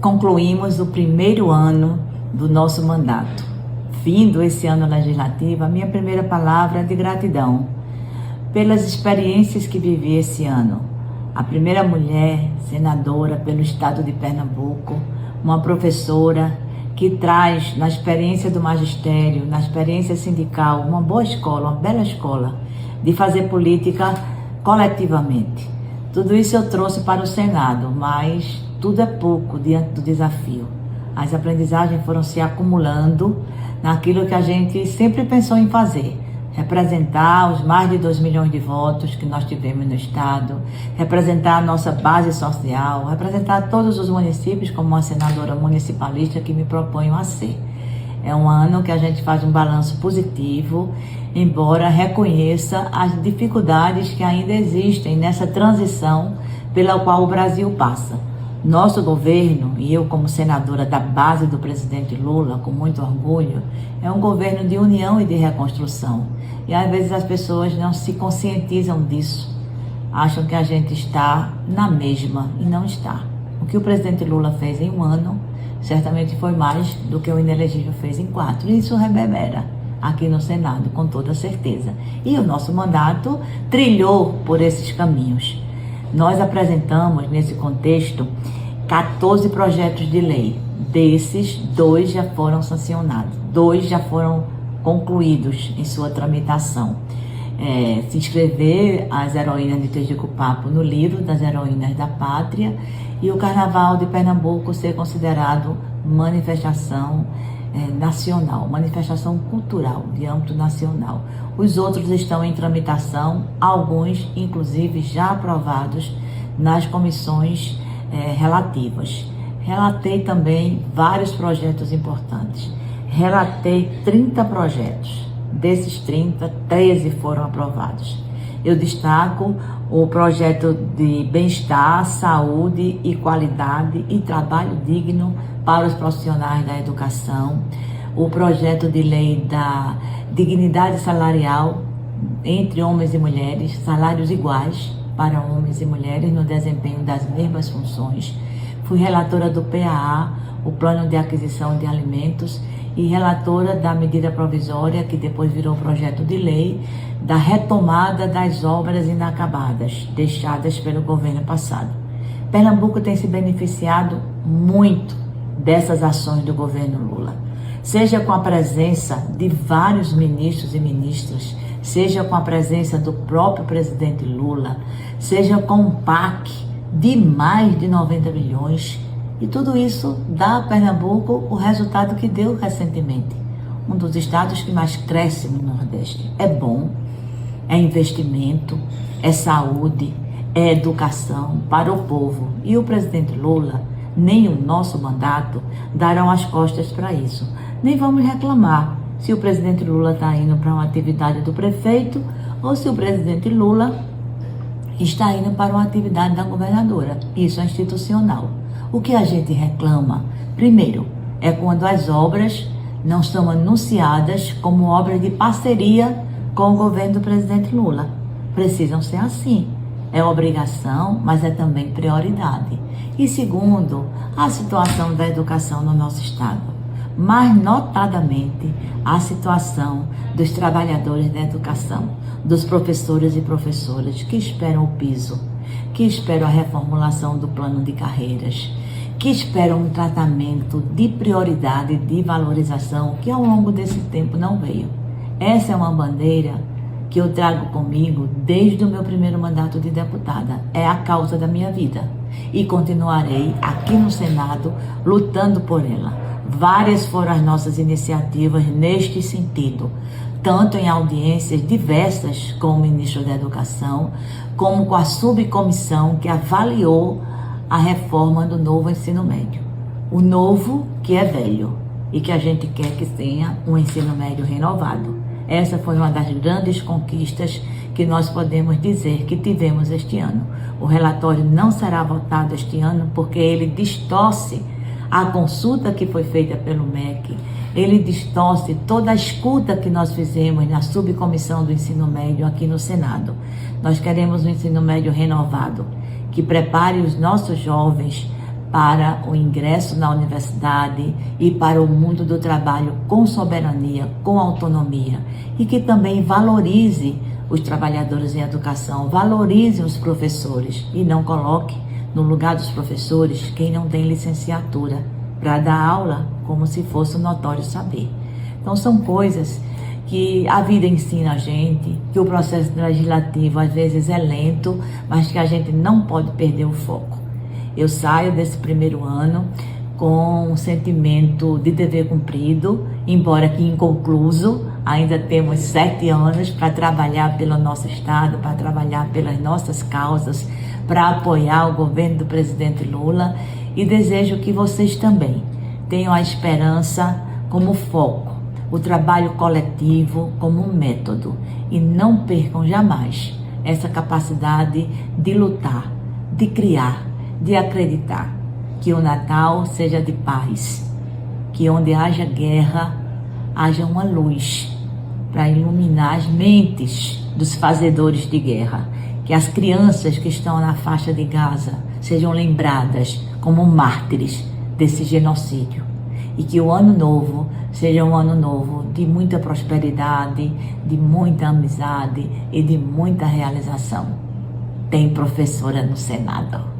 concluímos o primeiro ano do nosso mandato. Vindo esse ano legislativo, a minha primeira palavra é de gratidão pelas experiências que vivi esse ano. A primeira mulher senadora pelo estado de Pernambuco, uma professora que traz na experiência do magistério, na experiência sindical, uma boa escola, uma bela escola de fazer política coletivamente. Tudo isso eu trouxe para o Senado, mas tudo é pouco diante do desafio. As aprendizagens foram se acumulando naquilo que a gente sempre pensou em fazer. Representar os mais de 2 milhões de votos que nós tivemos no estado, representar a nossa base social, representar todos os municípios como uma senadora municipalista que me proponho a ser. É um ano que a gente faz um balanço positivo, embora reconheça as dificuldades que ainda existem nessa transição pela qual o Brasil passa. Nosso governo, e eu como senadora da base do presidente Lula, com muito orgulho, é um governo de união e de reconstrução. E às vezes as pessoas não se conscientizam disso, acham que a gente está na mesma e não está. O que o presidente Lula fez em um ano, certamente foi mais do que o inelegível fez em 4. E isso reverbera aqui no Senado, com toda certeza. E o nosso mandato trilhou por esses caminhos. Nós apresentamos, nesse contexto, 14 projetos de lei. Desses, 2 já foram sancionados, 2 já foram concluídos em sua tramitação. Se inscrever as heroínas de Tegico-Papo no livro das heroínas da pátria e o Carnaval de Pernambuco ser considerado manifestação nacional, manifestação cultural de âmbito nacional. Os outros estão em tramitação, alguns inclusive já aprovados nas comissões relativas. Relatei também vários projetos importantes. Relatei 30 projetos. Desses 30, 13 foram aprovados. Eu destaco o projeto de bem-estar, saúde e qualidade e trabalho digno para os profissionais da educação, o projeto de lei da dignidade salarial entre homens e mulheres, salários iguais para homens e mulheres no desempenho das mesmas funções. Fui relatora do PAA, o Plano de Aquisição de Alimentos, e relatora da medida provisória, que depois virou projeto de lei, da retomada das obras inacabadas, deixadas pelo governo passado. Pernambuco tem se beneficiado muito dessas ações do governo Lula, seja com a presença de vários ministros e ministras, seja com a presença do próprio presidente Lula, seja com um PAC de mais de 90 milhões, e tudo isso dá a Pernambuco o resultado que deu recentemente. Um dos estados que mais cresce no Nordeste. É bom, é investimento, é saúde, é educação para o povo. E o presidente Lula, nem o nosso mandato, darão as costas para isso. Nem vamos reclamar se o presidente Lula está indo para uma atividade do prefeito ou se o presidente Lula está indo para uma atividade da governadora. Isso é institucional. O que a gente reclama, primeiro, é quando as obras não são anunciadas como obras de parceria com o governo do presidente Lula. Precisam ser assim. É obrigação, mas é também prioridade. E segundo, a situação da educação no nosso estado. Mais notadamente, a situação dos trabalhadores da educação, dos professores e professoras que esperam o piso, que esperam a reformulação do plano de carreiras, que esperam um tratamento de prioridade, de valorização, que ao longo desse tempo não veio. Essa é uma bandeira que eu trago comigo desde o meu primeiro mandato de deputada. É a causa da minha vida. E continuarei aqui no Senado lutando por ela. Várias foram as nossas iniciativas neste sentido, tanto em audiências diversas com o ministro da Educação, como com a subcomissão que avaliou a reforma do novo ensino médio. O novo que é velho e que a gente quer que tenha um ensino médio renovado. Essa foi uma das grandes conquistas que nós podemos dizer que tivemos este ano. O relatório não será votado este ano porque ele distorce a consulta que foi feita pelo MEC, ele distorce toda a escuta que nós fizemos na subcomissão do ensino médio aqui no Senado. Nós queremos um ensino médio renovado, que prepare os nossos jovens para o ingresso na universidade e para o mundo do trabalho com soberania, com autonomia, e que também valorize os trabalhadores em educação, valorize os professores e não coloque no lugar dos professores quem não tem licenciatura para dar aula como se fosse um notório saber. Então são coisas que a vida ensina a gente, que o processo legislativo às vezes é lento, mas que a gente não pode perder o foco. Eu saio desse primeiro ano com um sentimento de dever cumprido, embora que inconcluso. Ainda temos 7 anos para trabalhar pelo nosso Estado, para trabalhar pelas nossas causas, para apoiar o governo do presidente Lula, e desejo que vocês também tenham a esperança como foco, o trabalho coletivo como um método, e não percam jamais essa capacidade de lutar, de criar, de acreditar. Que o Natal seja de paz, que onde haja guerra, haja uma luz para iluminar as mentes dos fazedores de guerra. Que as crianças que estão na faixa de Gaza sejam lembradas como mártires desse genocídio. E que o ano novo seja um ano novo de muita prosperidade, de muita amizade e de muita realização. Tem professora no Senado.